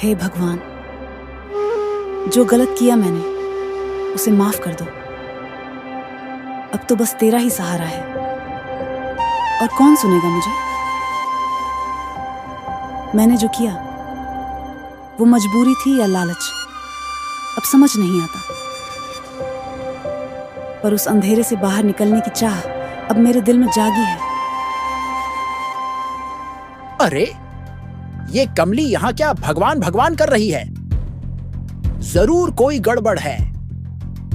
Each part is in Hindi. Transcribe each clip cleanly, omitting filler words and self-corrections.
हे भगवान, जो गलत किया मैंने उसे माफ कर दो। अब तो बस तेरा ही सहारा है, और कौन सुनेगा मुझे। मैंने जो किया वो मजबूरी थी या लालच, अब समझ नहीं आता। पर उस अंधेरे से बाहर निकलने की चाह अब मेरे दिल में जागी है। अरे, ये कमली यहाँ क्या भगवान भगवान कर रही है? जरूर कोई गड़बड़ है।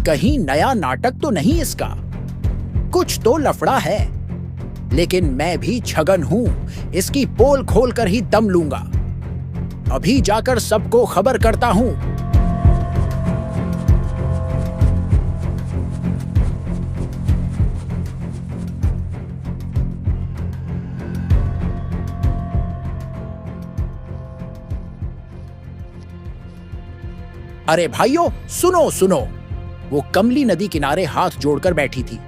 कहीं नया नाटक तो नहीं इसका। कुछ तो लफड़ा है। लेकिन मैं भी छगन हूं, इसकी पोल खोल कर ही दम लूंगा। अभी जाकर सबको खबर करता हूं। अरे भाइयों, सुनो सुनो। वो कमली नदी किनारे हाथ जोड़कर बैठी थी।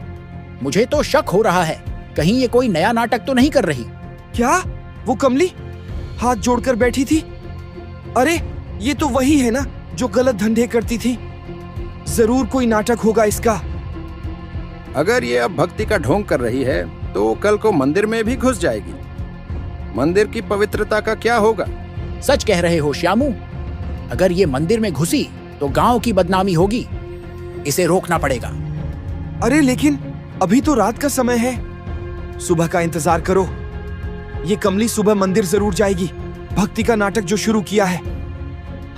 मुझे तो शक हो रहा है, कहीं ये कोई नया नाटक तो नहीं कर रही। क्या? वो कमली हाथ जोड़कर बैठी थी? अरे, ये तो वही है ना जो गलत धंधे करती थी। जरूर कोई नाटक होगा इसका। अगर ये अब भक्ति का ढोंग कर रही है तो कल को मंदिर में भी घुस जाएगी। मंदिर की पवित्रता का क्या होगा? सच कह रहे हो श्यामू। अगर ये मंदिर में घुसी तो गांव की बदनामी होगी। इसे रोकना पड़ेगा। अरे लेकिन अभी तो रात का समय है। सुबह का इंतजार करो। ये कमली सुबह मंदिर जरूर जाएगी। भक्ति का नाटक जो शुरू किया है,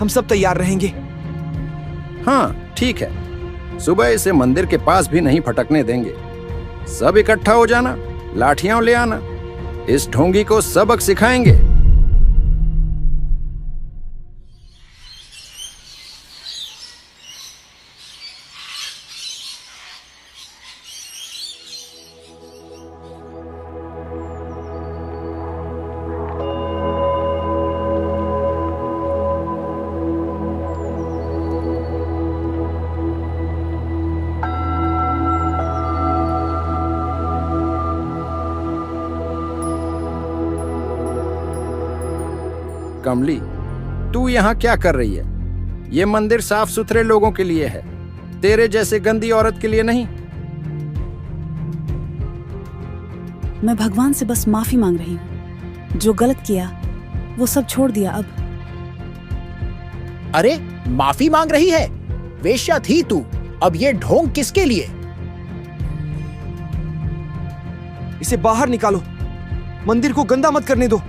हम सब तैयार रहेंगे। हाँ ठीक है, सुबह इसे मंदिर के पास भी नहीं फटकने देंगे। सब इकट्ठा हो जाना, लाठियां ले आना। इस ढोंगी को सबक सिखाएंगे। कमली, तू यहाँ क्या कर रही है? ये मंदिर साफ सुथरे लोगों के लिए है, तेरे जैसे गंदी औरत के लिए नहीं। मैं भगवान से बस माफी मांग रही हूँ। जो गलत किया वो सब छोड़ दिया अब। अरे, माफी मांग रही है? वेश्या थी तू, अब ये ढोंग किसके लिए? इसे बाहर निकालो। मंदिर को गंदा मत करने दो।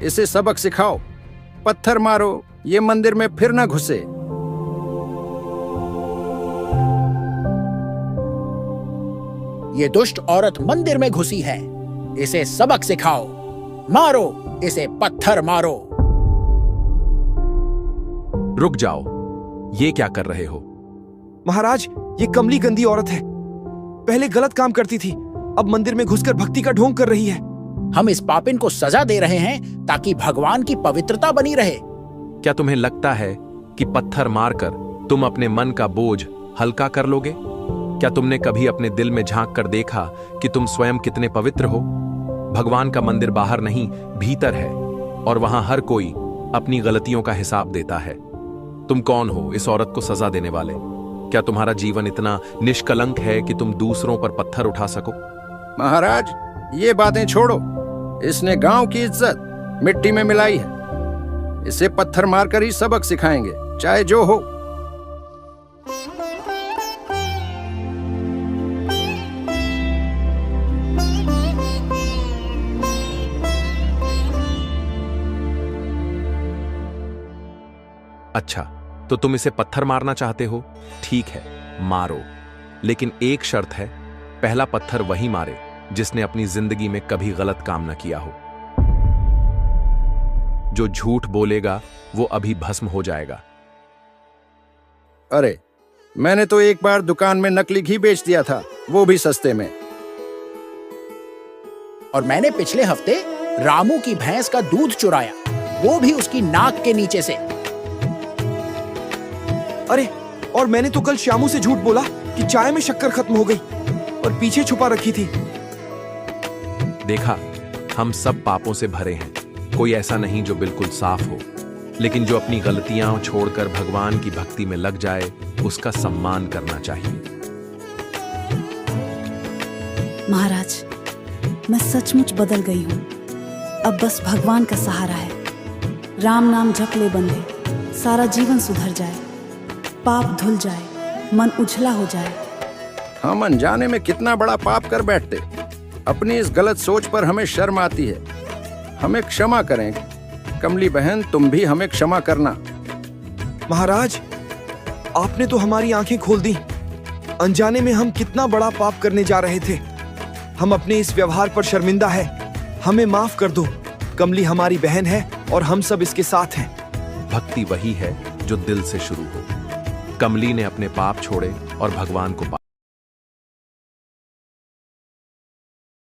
इसे सबक सिखाओ। पत्थर मारो, ये मंदिर में फिर न घुसे। ये दुष्ट औरत मंदिर में घुसी है। इसे सबक सिखाओ। मारो, इसे पत्थर मारो। रुक जाओ, ये क्या कर रहे हो? महाराज, ये कमली गंदी औरत है। पहले गलत काम करती थी, अब मंदिर में घुसकर भक्ति का ढोंग कर रही है। हम इस पापिन को सजा दे रहे हैं ताकि भगवान की पवित्रता बनी रहे। क्या तुम्हें लगता है कि पत्थर मारकर तुम अपने मन का बोझ हल्का कर लोगे? क्या तुमने कभी अपने दिल में झांक कर देखा कि तुम स्वयं कितने पवित्र हो? भगवान का मंदिर बाहर नहीं, भीतर है, और वहां हर कोई अपनी गलतियों का हिसाब देता है। तुम कौन हो इस औरत को सजा देने वाले? क्या तुम्हारा जीवन इतना निष्कलंक है कि तुम दूसरों पर पत्थर उठा सको? महाराज, ये बातें छोड़ो। इसने गांव की इज्जत मिट्टी में मिलाई है। इसे पत्थर मारकर ही सबक सिखाएंगे, चाहे जो हो। अच्छा, तो तुम इसे पत्थर मारना चाहते हो? ठीक है, मारो। लेकिन एक शर्त है, पहला पत्थर वही मारे जिसने अपनी जिंदगी में कभी गलत काम न किया हो। जो झूठ बोलेगा वो अभी भस्म हो जाएगा। अरे, मैंने तो एक बार दुकान में नकली घी बेच दिया था, वो भी सस्ते में। और मैंने पिछले हफ्ते रामू की भैंस का दूध चुराया, वो भी उसकी नाक के नीचे से। अरे, और मैंने तो कल श्यामू से झूठ बोला कि चाय में शक्कर खत्म हो गई। और पीछे छुपा रखी थी। देखा, हम सब पापों से भरे हैं। कोई ऐसा नहीं जो बिल्कुल साफ हो, लेकिन जो अपनी गलतियां छोड़कर भगवान की भक्ति में लग जाए, उसका सम्मान करना चाहिए। महाराज, मैं सचमुच बदल गई हूँ। अब बस भगवान का सहारा है। राम नाम जप ले बंदे, सारा जीवन सुधर जाए, पाप धुल जाए, मन उछला हो जाए। हम अनजाने में कितना बड़ा पाप कर बैठते। अपनी इस गलत सोच पर हमें शर्म आती है। हमें क्षमा करें। कमली बहन, तुम भी हमें क्षमा करना। महाराज, आपने तो हमारी आंखें खोल दी। अनजाने में हम कितना बड़ा पाप करने जा रहे थे। हम अपने इस व्यवहार पर शर्मिंदा है। हमें माफ कर दो। कमली हमारी बहन है और हम सब इसके साथ हैं। भक्ति वही है जो दिल से शुरू हो। कमली ने अपने पाप छोड़े और भगवान को